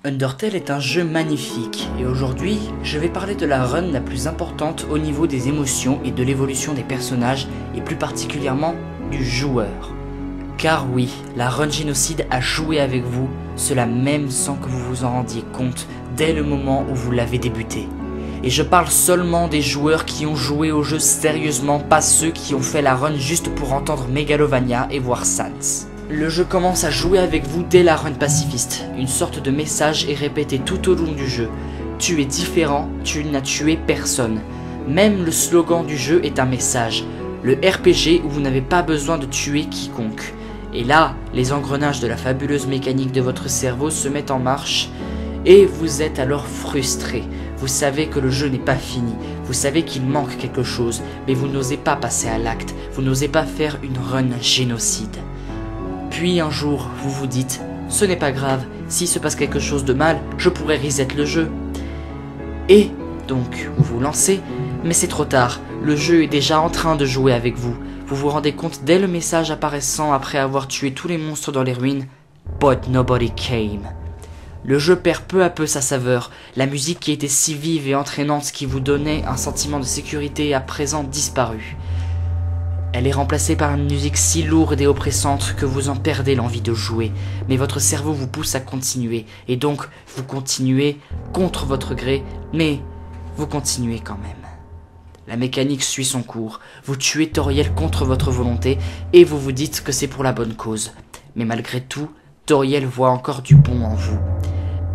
Undertale est un jeu magnifique et aujourd'hui je vais parler de la run la plus importante au niveau des émotions et de l'évolution des personnages et plus particulièrement du joueur. Car oui, la run génocide a joué avec vous, cela même sans que vous vous en rendiez compte dès le moment où vous l'avez débuté. Et je parle seulement des joueurs qui ont joué au jeu sérieusement, pas ceux qui ont fait la run juste pour entendre Megalovania et voir Sans. Le jeu commence à jouer avec vous dès la run pacifiste. Une sorte de message est répété tout au long du jeu. Tu es différent, tu n'as tué personne. Même le slogan du jeu est un message. Le RPG où vous n'avez pas besoin de tuer quiconque. Et là, les engrenages de la fabuleuse mécanique de votre cerveau se mettent en marche. Et vous êtes alors frustré. Vous savez que le jeu n'est pas fini. Vous savez qu'il manque quelque chose. Mais vous n'osez pas passer à l'acte. Vous n'osez pas faire une run génocide. Puis un jour, vous vous dites, ce n'est pas grave, s'il se passe quelque chose de mal, je pourrais reset le jeu. Et donc, vous vous lancez, mais c'est trop tard, le jeu est déjà en train de jouer avec vous. Vous vous rendez compte dès le message apparaissant après avoir tué tous les monstres dans les ruines, But nobody came. Le jeu perd peu à peu sa saveur, la musique qui était si vive et entraînante qui vous donnait un sentiment de sécurité est à présent disparu. Elle est remplacée par une musique si lourde et oppressante que vous en perdez l'envie de jouer, mais votre cerveau vous pousse à continuer, et donc vous continuez contre votre gré, mais vous continuez quand même. La mécanique suit son cours, vous tuez Toriel contre votre volonté, et vous vous dites que c'est pour la bonne cause. Mais malgré tout, Toriel voit encore du bon en vous.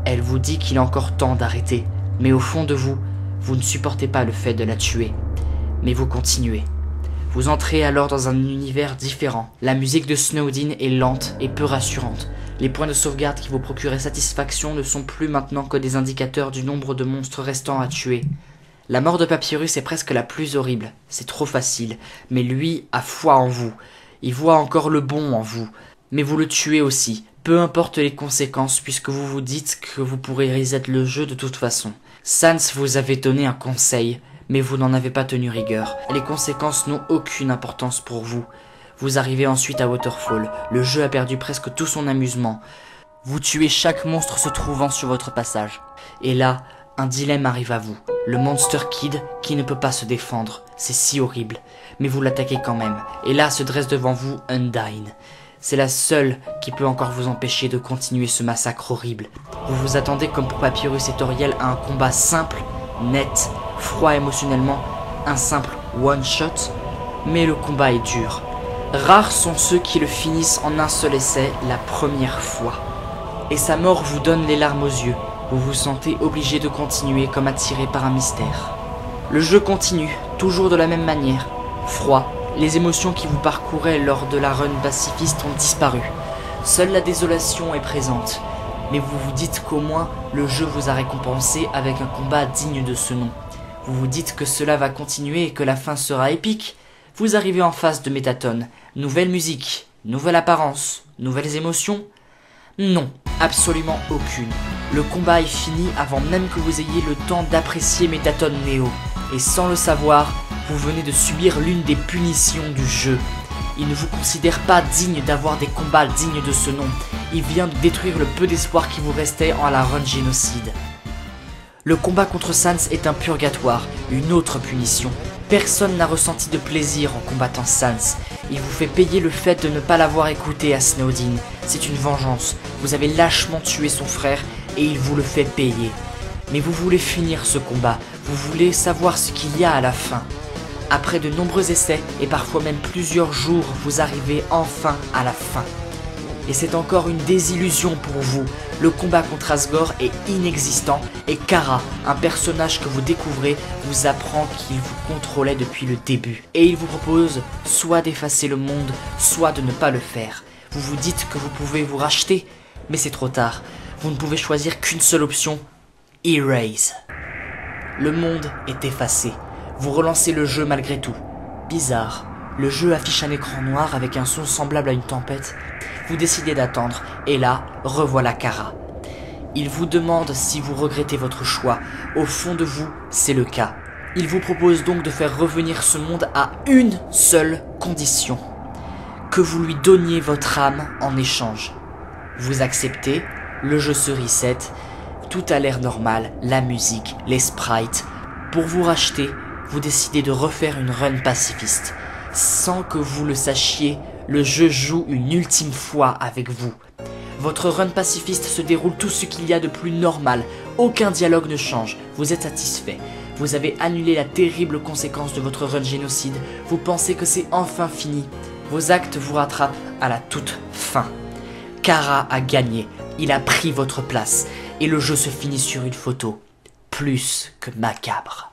Elle vous dit qu'il est encore temps d'arrêter, mais au fond de vous, vous ne supportez pas le fait de la tuer. Mais vous continuez. Vous entrez alors dans un univers différent. La musique de Snowdin est lente et peu rassurante. Les points de sauvegarde qui vous procuraient satisfaction ne sont plus maintenant que des indicateurs du nombre de monstres restants à tuer. La mort de Papyrus est presque la plus horrible. C'est trop facile. Mais lui a foi en vous. Il voit encore le bon en vous. Mais vous le tuez aussi. Peu importe les conséquences puisque vous vous dites que vous pourrez reset le jeu de toute façon. Sans vous avait donné un conseil. Mais vous n'en avez pas tenu rigueur. Les conséquences n'ont aucune importance pour vous. Vous arrivez ensuite à Waterfall. Le jeu a perdu presque tout son amusement. Vous tuez chaque monstre se trouvant sur votre passage. Et là, un dilemme arrive à vous. Le Monster Kid qui ne peut pas se défendre. C'est si horrible. Mais vous l'attaquez quand même. Et là se dresse devant vous Undyne. C'est la seule qui peut encore vous empêcher de continuer ce massacre horrible. Vous vous attendez comme pour Papyrus et Toriel à un combat simple, net, froid émotionnellement, un simple one-shot, mais le combat est dur. Rares sont ceux qui le finissent en un seul essai la première fois. Et sa mort vous donne les larmes aux yeux, vous vous sentez obligé de continuer comme attiré par un mystère. Le jeu continue, toujours de la même manière, froid, les émotions qui vous parcouraient lors de la run pacifiste ont disparu. Seule la désolation est présente, mais vous vous dites qu'au moins le jeu vous a récompensé avec un combat digne de ce nom. Vous vous dites que cela va continuer et que la fin sera épique. Vous arrivez en face de Mettaton. Nouvelle musique, nouvelle apparence, nouvelles émotions? Non, absolument aucune. Le combat est fini avant même que vous ayez le temps d'apprécier Mettaton Neo. Et sans le savoir, vous venez de subir l'une des punitions du jeu. Il ne vous considère pas digne d'avoir des combats dignes de ce nom. Il vient de détruire le peu d'espoir qui vous restait en la run génocide. Le combat contre Sans est un purgatoire, une autre punition. Personne n'a ressenti de plaisir en combattant Sans. Il vous fait payer le fait de ne pas l'avoir écouté à Snowdin. C'est une vengeance. Vous avez lâchement tué son frère et il vous le fait payer. Mais vous voulez finir ce combat. Vous voulez savoir ce qu'il y a à la fin. Après de nombreux essais et parfois même plusieurs jours, vous arrivez enfin à la fin. Et c'est encore une désillusion pour vous. Le combat contre Asgore est inexistant et Kara, un personnage que vous découvrez, vous apprend qu'il vous contrôlait depuis le début. Et il vous propose soit d'effacer le monde, soit de ne pas le faire. Vous vous dites que vous pouvez vous racheter, mais c'est trop tard. Vous ne pouvez choisir qu'une seule option, Erase. Le monde est effacé. Vous relancez le jeu malgré tout. Bizarre. Le jeu affiche un écran noir avec un son semblable à une tempête. Vous décidez d'attendre, et là, revoilà Kara. Il vous demande si vous regrettez votre choix. Au fond de vous, c'est le cas. Il vous propose donc de faire revenir ce monde à une seule condition. Que vous lui donniez votre âme en échange. Vous acceptez, le jeu se reset, tout a l'air normal, la musique, les sprites. Pour vous racheter, vous décidez de refaire une run pacifiste. Sans que vous le sachiez, le jeu joue une ultime fois avec vous. Votre run pacifiste se déroule tout ce qu'il y a de plus normal, aucun dialogue ne change, vous êtes satisfait. Vous avez annulé la terrible conséquence de votre run génocide, vous pensez que c'est enfin fini. Vos actes vous rattrapent à la toute fin. Kara a gagné, il a pris votre place, et le jeu se finit sur une photo, plus que macabre.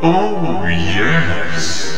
Oh yes!